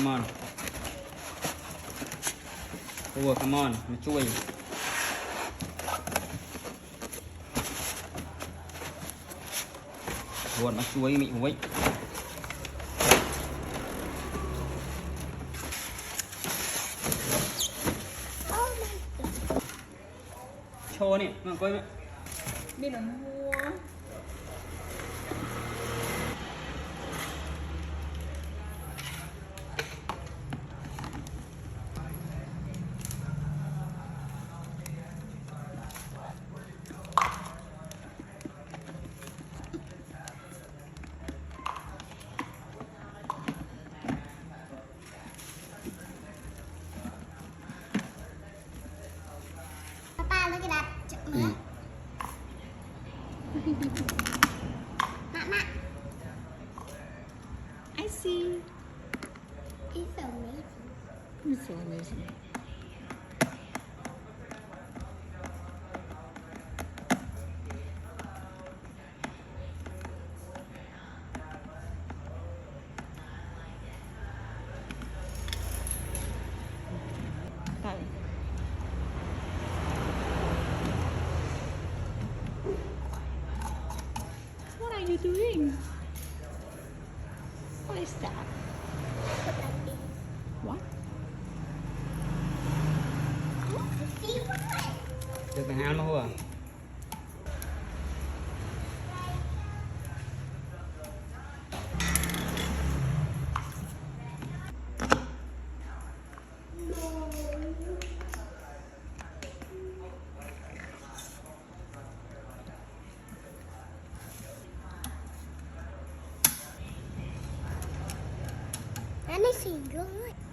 come on ตัว come on มาช่วยบวชมาช่วยมิไว้โชว์นี่มาก้อยไหม đi là mua Papa, look at that. Mama, I see it's so amazing. it's so amazing Tại. What are you doing? What is that? What? See what? được cái hang nó hùa Anything good?